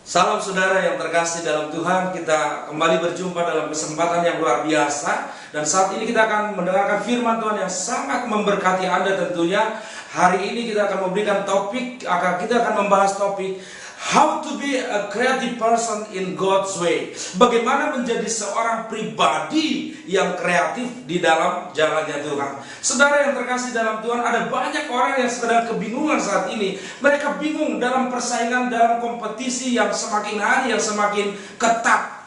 Salam saudara yang terkasih dalam Tuhan, kita kembali berjumpa dalam kesempatan yang luar biasa. Dan saat ini kita akan mendengarkan firman Tuhan yang sangat memberkati Anda tentunya. Hari ini kita akan memberikan topik, kita akan membahas topik How to be a creative person in God's way. Bagaimana menjadi seorang pribadi yang kreatif di dalam jalannya Tuhan. Saudara yang terkasih dalam Tuhan, ada banyak orang yang sedang kebingungan saat ini. Mereka bingung dalam persaingan, dalam kompetisi yang semakin hari yang semakin ketat.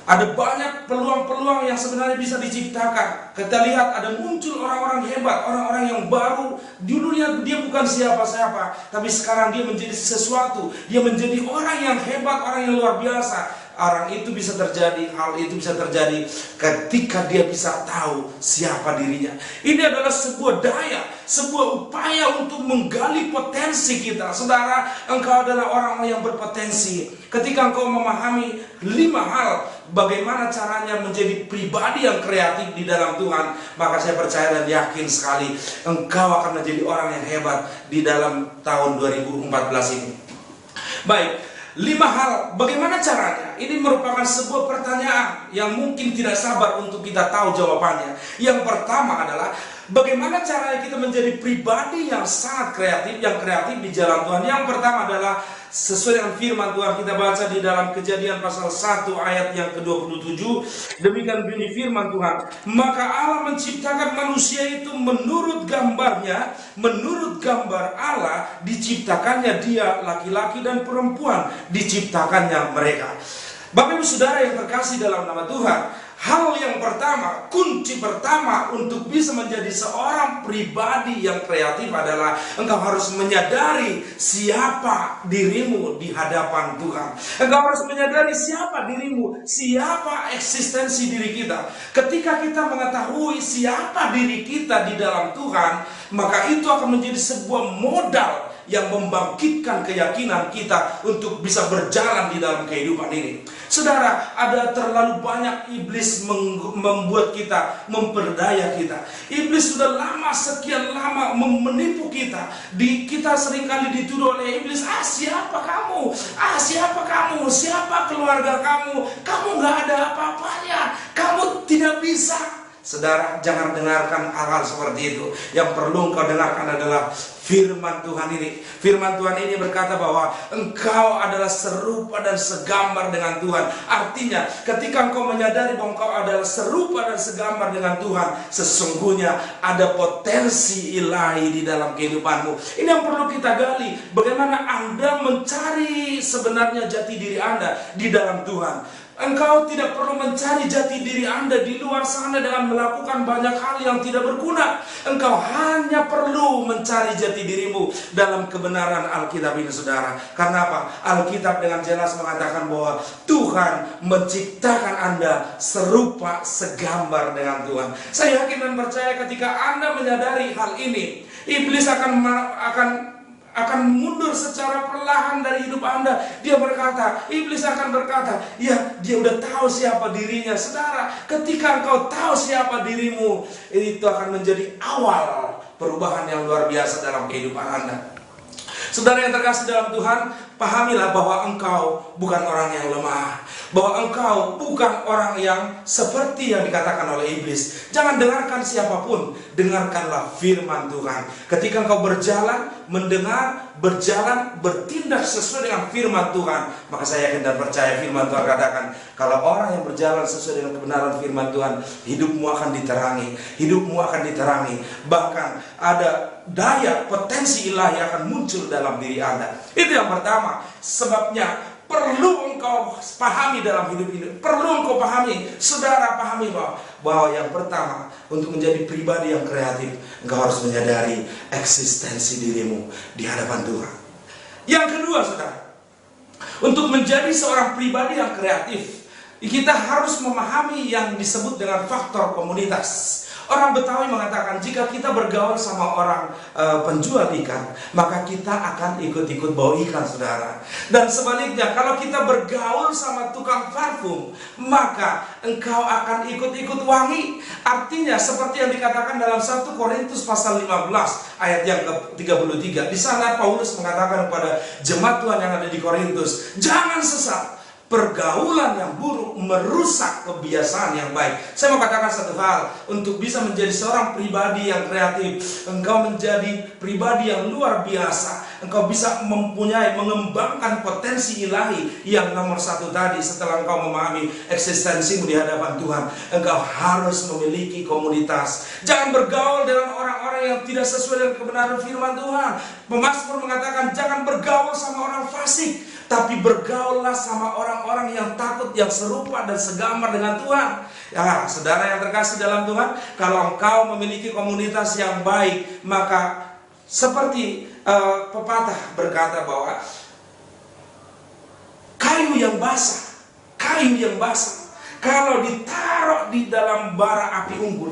Ada banyak peluang-peluang yang sebenarnya bisa diciptakan. Kita lihat ada muncul orang-orang hebat, orang-orang yang baru. Dulunya dia bukan siapa-siapa, tapi sekarang dia menjadi sesuatu. Dia menjadi orang yang hebat, orang yang luar biasa. Hal itu bisa terjadi ketika dia bisa tahu siapa dirinya. Ini adalah sebuah daya, sebuah upaya untuk menggali potensi kita. Saudara, engkau adalah orang yang berpotensi. Ketika engkau memahami 5 hal bagaimana caranya menjadi pribadi yang kreatif di dalam Tuhan, maka saya percaya dan yakin sekali engkau akan menjadi orang yang hebat di dalam tahun 2014 ini. Baik, 5 hal, bagaimana caranya? Ini merupakan sebuah pertanyaan yang mungkin tidak sabar untuk kita tahu jawabannya. Yang pertama adalah, bagaimana caranya kita menjadi pribadi yang sangat kreatif, yang kreatif di jalan Tuhan? Yang pertama adalah sesuai dengan firman Tuhan, kita baca di dalam Kejadian pasal 1 ayat yang ke-27. Demikian bunyi firman Tuhan, maka Allah menciptakan manusia itu menurut gambarnya, menurut gambar Allah diciptakannya dia, laki-laki dan perempuan diciptakannya mereka. Bapak Ibu Saudara yang terkasih dalam nama Tuhan, hal yang pertama, kunci pertama untuk bisa menjadi seorang pribadi yang kreatif adalah engkau harus menyadari siapa dirimu di hadapan Tuhan. Engkau harus menyadari siapa dirimu, siapa eksistensi diri kita. Ketika kita mengetahui siapa diri kita di dalam Tuhan, maka itu akan menjadi sebuah modal yang membangkitkan keyakinan kita untuk bisa berjalan di dalam kehidupan ini. Saudara, ada terlalu banyak iblis membuat kita, memperdaya kita. Iblis sudah sekian lama menipu kita. Kita seringkali dituduh oleh iblis, siapa kamu? Siapa kamu? Siapa keluarga kamu? Kamu gak ada apa-apanya. Kamu tidak bisa. Saudara, jangan dengarkan hal-hal seperti itu. Yang perlu engkau dengarkan adalah firman Tuhan ini. Firman Tuhan ini berkata bahwa engkau adalah serupa dan segambar dengan Tuhan. Artinya, ketika engkau menyadari bahwa engkau adalah serupa dan segambar dengan Tuhan, sesungguhnya ada potensi ilahi di dalam kehidupanmu. Ini yang perlu kita gali. Bagaimana Anda mencari sebenarnya jati diri Anda di dalam Tuhan. Engkau tidak perlu mencari jati diri Anda di luar sana dengan melakukan banyak hal yang tidak berguna. Engkau hanya perlu mencari jati dirimu dalam kebenaran Alkitab ini, saudara. Karena apa? Alkitab dengan jelas mengatakan bahwa Tuhan menciptakan Anda serupa segambar dengan Tuhan. Saya yakin dan percaya ketika Anda menyadari hal ini, iblis akan mundur secara perlahan dari hidup Anda. Iblis akan berkata, ya dia udah tahu siapa dirinya. Saudara, ketika engkau tahu siapa dirimu, itu akan menjadi awal perubahan yang luar biasa dalam kehidupan Anda. Saudara yang terkasih dalam Tuhan, pahamilah bahwa engkau bukan orang yang lemah, bahwa engkau bukan orang yang seperti yang dikatakan oleh iblis. Jangan dengarkan siapapun, dengarkanlah firman Tuhan. Ketika engkau berjalan, mendengar, berjalan, bertindak sesuai dengan firman Tuhan, maka saya yakin dan percaya firman Tuhan katakan, kalau orang yang berjalan sesuai dengan kebenaran firman Tuhan, hidupmu akan diterangi, hidupmu akan diterangi. Bahkan ada daya, potensi ilahi akan muncul dalam diri Anda. Itu yang pertama. Sebabnya perlu engkau pahami dalam hidup ini. Perlu engkau pahami, saudara pahami bahwa yang pertama, untuk menjadi pribadi yang kreatif, engkau harus menyadari eksistensi dirimu di hadapan Tuhan. Yang kedua, saudara, untuk menjadi seorang pribadi yang kreatif, kita harus memahami yang disebut dengan faktor komunitas. Orang Betawi mengatakan jika kita bergaul sama orang penjual ikan, maka kita akan ikut-ikut bawa ikan, saudara. Dan sebaliknya, kalau kita bergaul sama tukang parfum, maka engkau akan ikut-ikut wangi. Artinya seperti yang dikatakan dalam 1 Korintus pasal 15 ayat yang ke-33. Di sana Paulus mengatakan kepada jemaat Tuhan yang ada di Korintus, jangan sesat. Pergaulan yang buruk merusak kebiasaan yang baik. Saya mau katakan satu hal, untuk bisa menjadi seorang pribadi yang kreatif, engkau menjadi pribadi yang luar biasa, engkau bisa mengembangkan potensi ilahi yang nomor satu tadi. Setelah engkau memahami eksistensimu di hadapan Tuhan, engkau harus memiliki komunitas. Jangan bergaul dengan orang-orang yang tidak sesuai dengan kebenaran firman Tuhan. Pemazmur mengatakan jangan bergaul sama orang fasik, tapi bergaullah sama orang-orang yang takut, yang serupa dan segambar dengan Tuhan. Ya, saudara yang terkasih dalam Tuhan, kalau engkau memiliki komunitas yang baik, maka seperti pepatah berkata bahwa kayu yang basah kalau ditaruh di dalam bara api unggun,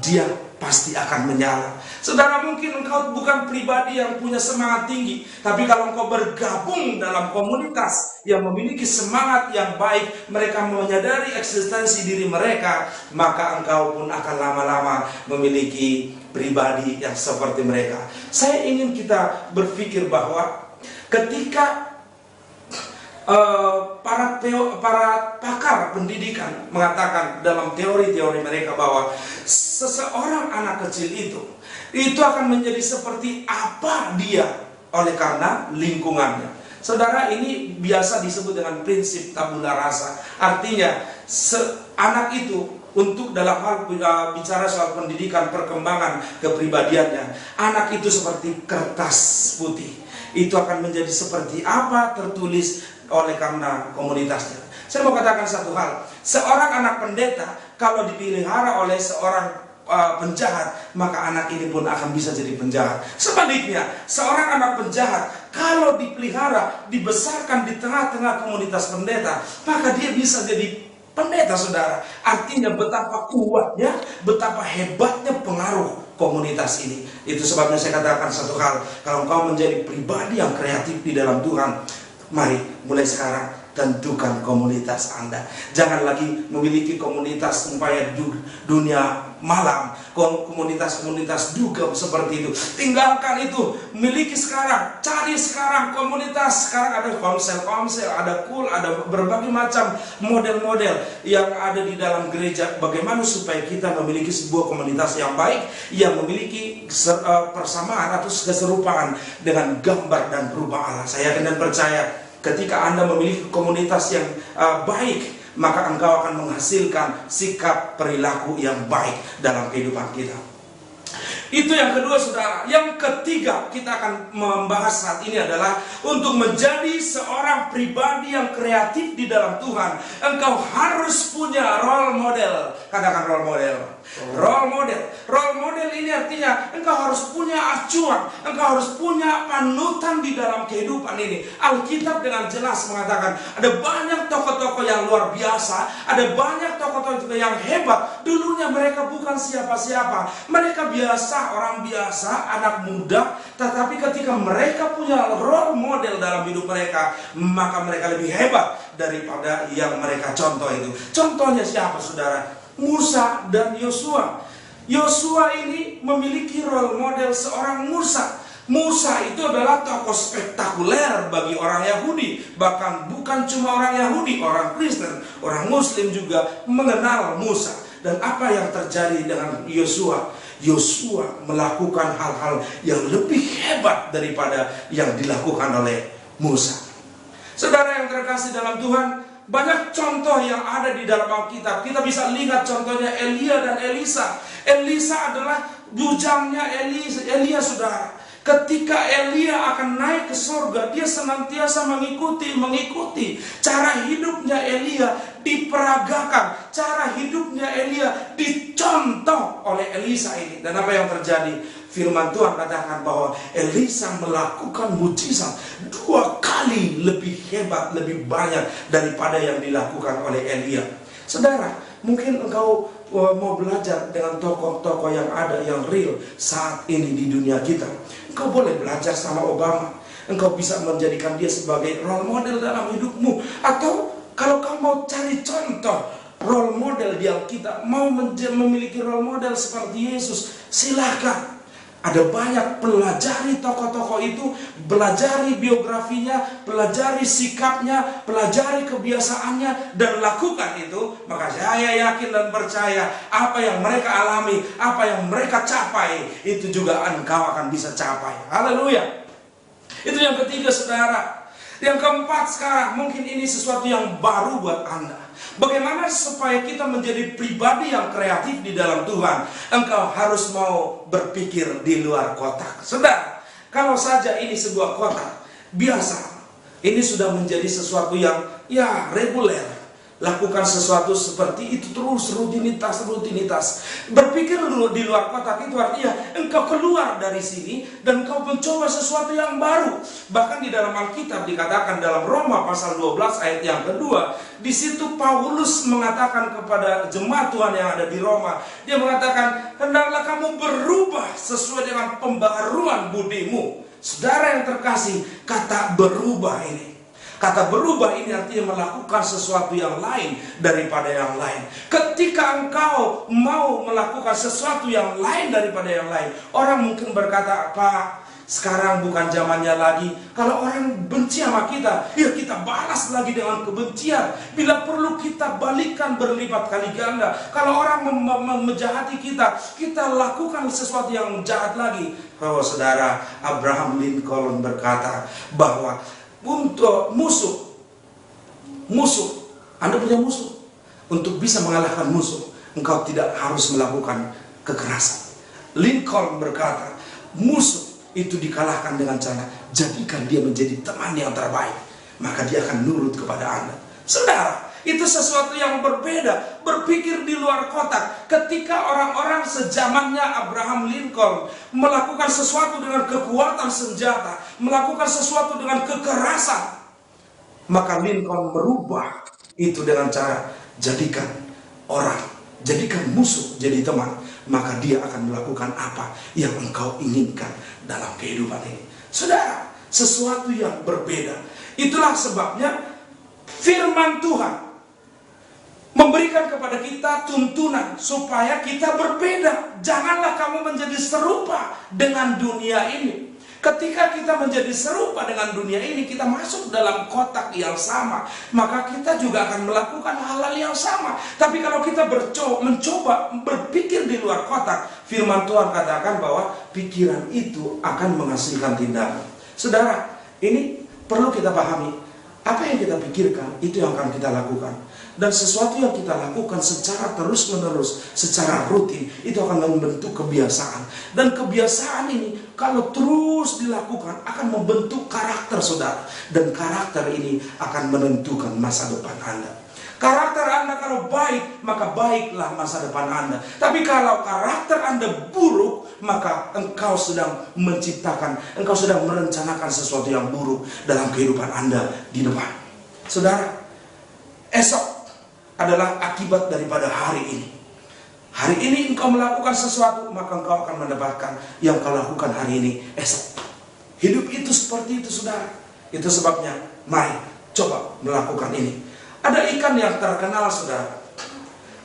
dia pasti akan menyala. Saudara, mungkin engkau bukan pribadi yang punya semangat tinggi, tapi kalau engkau bergabung dalam komunitas yang memiliki semangat yang baik, mereka menyadari eksistensi diri mereka, maka engkau pun akan lama-lama memiliki pribadi yang seperti mereka. Saya ingin kita berpikir bahwa ketika para pakar pendidikan mengatakan dalam teori-teori mereka bahwa seseorang anak kecil itu akan menjadi seperti apa dia oleh karena lingkungannya. Saudara, ini biasa disebut dengan prinsip tabula rasa. Artinya anak itu untuk dalam hal bicara soal pendidikan, perkembangan kepribadiannya, anak itu seperti kertas putih. Itu akan menjadi seperti apa tertulis oleh karena komunitasnya. Saya mau katakan satu hal, seorang anak pendeta kalau dipelihara oleh seorang penjahat, maka anak ini pun akan bisa jadi penjahat. Sebaliknya, seorang anak penjahat kalau dipelihara, dibesarkan di tengah-tengah komunitas pendeta, maka dia bisa jadi pendeta, saudara. Artinya betapa kuatnya, betapa hebatnya pengaruh komunitas ini. Itu sebabnya saya katakan satu hal, kalau engkau menjadi pribadi yang kreatif di dalam Tuhan, mari mulai sekarang tentukan komunitas Anda. Jangan lagi memiliki komunitas umpaya dunia malam, komunitas-komunitas dugem seperti itu. Tinggalkan itu, miliki sekarang, cari sekarang komunitas. Sekarang ada komsel-komsel, ada kul, ada berbagai macam model-model yang ada di dalam gereja. Bagaimana supaya kita memiliki sebuah komunitas yang baik, yang memiliki persamaan atau keserupaan dengan gambar dan rupa Allah. Saya yakin dan percaya, ketika Anda memiliki komunitas yang baik, maka engkau akan menghasilkan sikap perilaku yang baik dalam kehidupan kita. Itu yang kedua, saudara. Yang ketiga kita akan membahas saat ini adalah untuk menjadi seorang pribadi yang kreatif di dalam Tuhan, engkau harus punya role model. Katakan role model. Role model. Role model ini artinya engkau harus punya acuan, engkau harus punya panutan di dalam kehidupan ini. Alkitab dengan jelas mengatakan ada banyak tokoh-tokoh yang luar biasa, ada banyak tokoh-tokoh yang hebat. Dulunya mereka bukan siapa-siapa, mereka biasa, orang biasa, anak muda, tetapi ketika mereka punya role model dalam hidup mereka, maka mereka lebih hebat daripada yang mereka contoh itu. Contohnya siapa, saudara? Musa dan Yosua. Yosua ini memiliki role model seorang Musa. Musa itu adalah tokoh spektakuler bagi orang Yahudi. Bahkan bukan cuma orang Yahudi, orang Kristen, orang Muslim juga mengenal Musa. Dan apa yang terjadi dengan Yosua? Yosua melakukan hal-hal yang lebih hebat daripada yang dilakukan oleh Musa. Saudara yang terkasih dalam Tuhan, banyak contoh yang ada di dalam Alkitab. Kita bisa lihat contohnya Elia dan Elisa. Elisa adalah bujangnya Elia, saudara. Ketika Elia akan naik ke surga, dia senantiasa mengikuti cara hidupnya Elia diperagakan, cara hidupnya Elia dicontoh oleh Elisa ini. Dan apa yang terjadi? Firman Tuhan katakan bahwa Elisa melakukan mujizat 2 kali lebih hebat, lebih banyak daripada yang dilakukan oleh Elia. Saudara, mungkin engkau mau belajar dengan tokoh-tokoh yang ada, yang real saat ini di dunia kita. Engkau boleh belajar sama Obama. Engkau bisa menjadikan dia sebagai role model dalam hidupmu. Atau kalau kau mau cari contoh role model di Alkitab, mau memiliki role model seperti Yesus, silakan. Ada banyak, pelajari tokoh-tokoh itu, pelajari biografinya, pelajari sikapnya, pelajari kebiasaannya, dan lakukan itu. Maka saya yakin dan percaya apa yang mereka alami, apa yang mereka capai, itu juga engkau akan bisa capai. Haleluya. Itu yang ketiga, saudara. Yang keempat sekarang, mungkin ini sesuatu yang baru buat Anda. Bagaimana supaya kita menjadi pribadi yang kreatif di dalam Tuhan? Engkau harus mau berpikir di luar kotak. Saudara, kalau saja ini sebuah kotak biasa, ini sudah menjadi sesuatu yang reguler. Lakukan sesuatu seperti itu terus, rutinitas. Berpikir dulu di luar kotak itu artinya engkau keluar dari sini dan engkau mencoba sesuatu yang baru. Bahkan di dalam Alkitab dikatakan dalam Roma pasal 12 ayat yang kedua, di situ Paulus mengatakan kepada jemaat Tuhan yang ada di Roma, dia mengatakan, hendaklah kamu berubah sesuai dengan pembaharuan budimu. Saudara yang terkasih, kata berubah ini, kata berubah ini artinya melakukan sesuatu yang lain daripada yang lain. Ketika engkau mau melakukan sesuatu yang lain daripada yang lain, orang mungkin berkata, Pak, sekarang bukan zamannya lagi. Kalau orang benci sama kita, ya kita balas lagi dengan kebencian. Bila perlu kita balikan berlipat kali ganda. Kalau orang menjahati kita, kita lakukan sesuatu yang jahat lagi. Oh saudara, Abraham Lincoln berkata bahwa untuk musuh, Anda punya musuh. Untuk bisa mengalahkan musuh, engkau tidak harus melakukan kekerasan. Lincoln berkata, musuh itu dikalahkan dengan cara jadikan dia menjadi teman yang terbaik, maka dia akan nurut kepada Anda. Saudara, itu sesuatu yang berbeda. Berpikir di luar kotak. Ketika orang-orang sejamannya Abraham Lincoln melakukan sesuatu dengan kekuatan senjata, melakukan sesuatu dengan kekerasan, maka Lincoln merubah itu dengan cara jadikan musuh jadi teman. Maka dia akan melakukan apa yang engkau inginkan dalam kehidupan ini. Saudara, sesuatu yang berbeda. Itulah sebabnya firman Tuhan memberikan kepada kita tuntunan supaya kita berbeda. Janganlah kamu menjadi serupa dengan dunia ini. Ketika kita menjadi serupa dengan dunia ini, kita masuk dalam kotak yang sama, maka kita juga akan melakukan hal-hal yang sama. Tapi kalau kita mencoba berpikir di luar kotak, firman Tuhan katakan bahwa pikiran itu akan menghasilkan tindakan. Saudara, ini perlu kita pahami. Apa yang kita pikirkan, itu yang akan kita lakukan. Dan sesuatu yang kita lakukan secara terus-menerus, secara rutin, itu akan membentuk kebiasaan. Dan kebiasaan ini, kalau terus dilakukan, akan membentuk karakter saudara. Dan karakter ini akan menentukan masa depan Anda. Karakter Anda kalau baik, maka baiklah masa depan Anda. Tapi kalau karakter Anda buruk, maka engkau sedang menciptakan, engkau sedang merencanakan sesuatu yang buruk dalam kehidupan Anda di depan. Saudara, esok adalah akibat daripada hari ini. Hari ini engkau melakukan sesuatu, maka engkau akan mendapatkan yang kau lakukan hari ini esok. Hidup itu seperti itu, saudara. Itu sebabnya, mari coba melakukan ini. Ada ikan yang terkenal, saudara.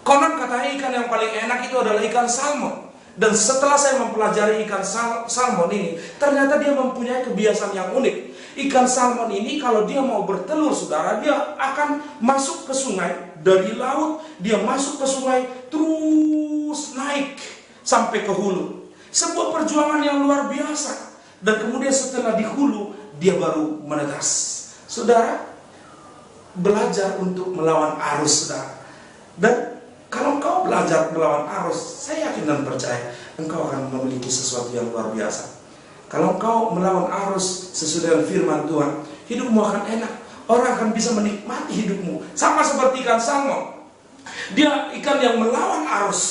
Konon katanya ikan yang paling enak itu adalah ikan salmon. Dan setelah saya mempelajari ikan salmon ini, ternyata dia mempunyai kebiasaan yang unik. Ikan salmon ini kalau dia mau bertelur, saudara, dia akan masuk ke sungai. Dari laut, dia masuk ke sungai, terus naik sampai ke hulu. Sebuah perjuangan yang luar biasa. Dan kemudian setelah di hulu, dia baru menetas. Saudara, belajar untuk melawan arus, saudara. Dan kalau engkau belajar melawan arus, saya yakin dan percaya engkau akan memiliki sesuatu yang luar biasa. Kalau engkau melawan arus sesuai dengan firman Tuhan, hidupmu akan enak. Orang akan bisa menikmati hidupmu. Sama seperti ikan salmon. Dia ikan yang melawan arus,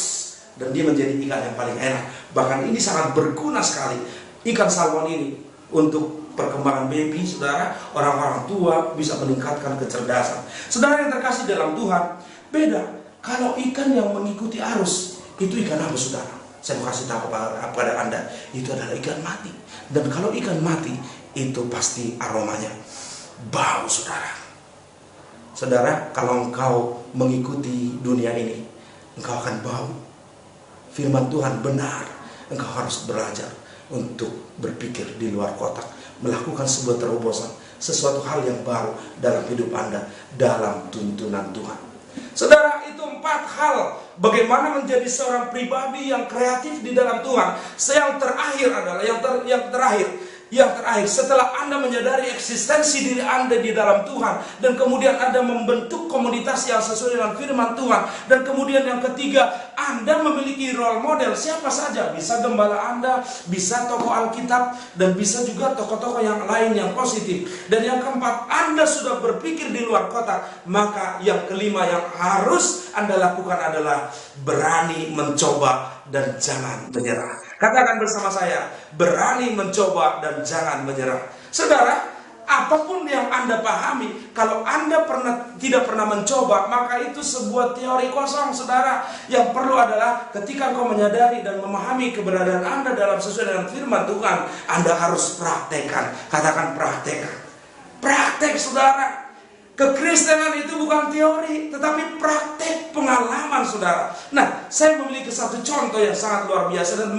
dan dia menjadi ikan yang paling enak. Bahkan ini sangat berguna sekali, ikan salmon ini, untuk perkembangan baby, saudara. Orang-orang tua bisa meningkatkan kecerdasan. Saudara yang terkasih dalam Tuhan, beda. Kalau ikan yang mengikuti arus, itu ikan apa saudara? Saya mau kasih tahu kepada Anda, itu adalah ikan mati. Dan kalau ikan mati, itu pasti aromanya bau saudara. Saudara, kalau engkau mengikuti dunia ini, engkau akan bau. Firman Tuhan benar, engkau harus belajar untuk berpikir di luar kotak, melakukan sebuah terobosan, sesuatu hal yang baru dalam hidup Anda, dalam tuntunan Tuhan. Saudara, itu 4 hal bagaimana menjadi seorang pribadi yang kreatif di dalam Tuhan. Yang terakhir adalah yang terakhir, setelah Anda menyadari eksistensi diri Anda di dalam Tuhan, dan kemudian Anda membentuk komunitas yang sesuai dengan firman Tuhan, dan kemudian yang ketiga, Anda memiliki role model siapa saja, bisa gembala Anda, bisa tokoh Alkitab, dan bisa juga tokoh-tokoh yang lain yang positif. Dan yang keempat, Anda sudah berpikir di luar kotak. Maka yang kelima yang harus Anda lakukan adalah berani mencoba dan jangan menyerah. Katakan bersama saya, berani mencoba dan jangan menyerah. Saudara, apapun yang Anda pahami, kalau Anda tidak pernah mencoba, maka itu sebuah teori kosong, saudara. Yang perlu adalah ketika engkau menyadari dan memahami keberadaan Anda dalam sesuai dengan firman Tuhan, Anda harus praktekkan. Katakan praktekkan. Praktek, saudara. Kekristenan itu bukan teori, tetapi praktek pengalaman, saudara. Nah, saya memiliki satu contoh yang sangat luar biasa dan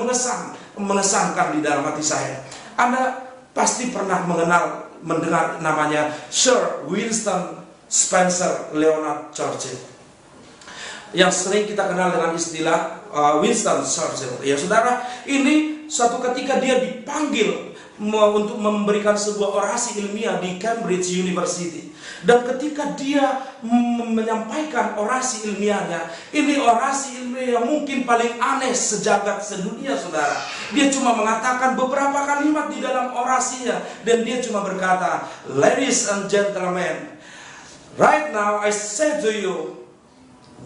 mengesankan di dalam hati saya. Anda pasti pernah mendengar namanya Sir Winston Spencer Leonard Churchill, yang sering kita kenal dengan istilah Winston Churchill. Ya, saudara, ini suatu ketika dia dipanggil untuk memberikan sebuah orasi ilmiah di Cambridge University. Dan ketika dia menyampaikan orasi ilmiahnya, ini orasi ilmiah yang mungkin paling aneh sejagat sedunia, saudara. Dia cuma mengatakan beberapa kalimat di dalam orasinya, dan dia cuma berkata, "Ladies and gentlemen, right now I say to you,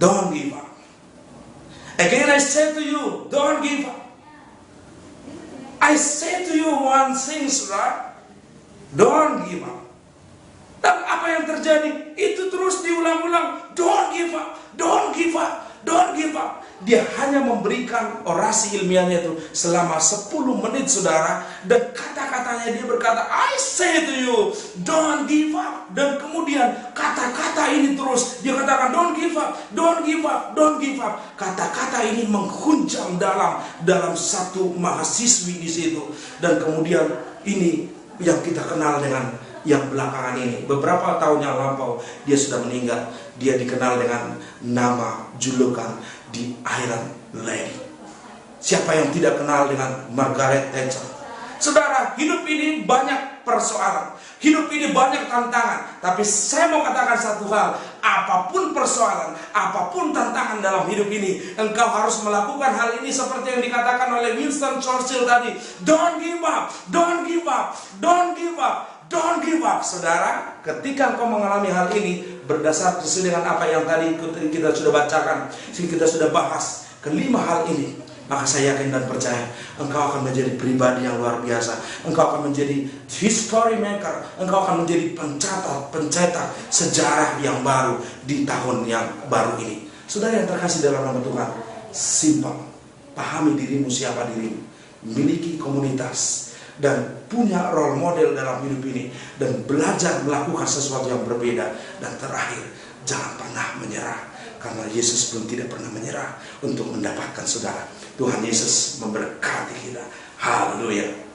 don't give up. Again I say to you, don't give up. I say to you one thing, saudara, don't give up." Dan apa yang terjadi? Itu terus diulang-ulang. Don't give up, don't give up, don't give up. Dia hanya memberikan orasi ilmiahnya itu selama 10 menit, saudara. Dan kata-katanya dia berkata, "I say to you, don't give up." Dan kemudian kata-kata ini terus dia katakan, "Don't give up, don't give up, don't give up." Kata-kata ini menghunjam dalam satu mahasiswi di situ. Dan kemudian ini yang kita kenal dengan yang belakangan ini, beberapa tahun yang lampau dia sudah meninggal. Dia dikenal dengan nama julukan The Iron Lady. Siapa yang tidak kenal dengan Margaret Thatcher? Saudara, hidup ini banyak persoalan, hidup ini banyak tantangan. Tapi saya mau katakan satu hal, apapun persoalan, apapun tantangan dalam hidup ini, engkau harus melakukan hal ini seperti yang dikatakan oleh Winston Churchill tadi. Don't give up, don't give up, don't give up, don't give up. Saudara, ketika engkau mengalami hal ini, berdasar sesuai dengan apa yang tadi kita sudah bacakan, kita sudah bahas, kelima hal ini, maka saya yakin dan percaya engkau akan menjadi pribadi yang luar biasa. Engkau akan menjadi history maker. Engkau akan menjadi pencetak sejarah yang baru di tahun yang baru ini. Saudara yang terkasih dalam nama Tuhan, simpel, pahami dirimu, siapa dirimu, miliki komunitas, dan punya role model dalam hidup ini, dan belajar melakukan sesuatu yang berbeda. Dan terakhir, jangan pernah menyerah, karena Yesus pun tidak pernah menyerah untuk mendapatkan saudara. Tuhan Yesus memberkati kita. Haleluya.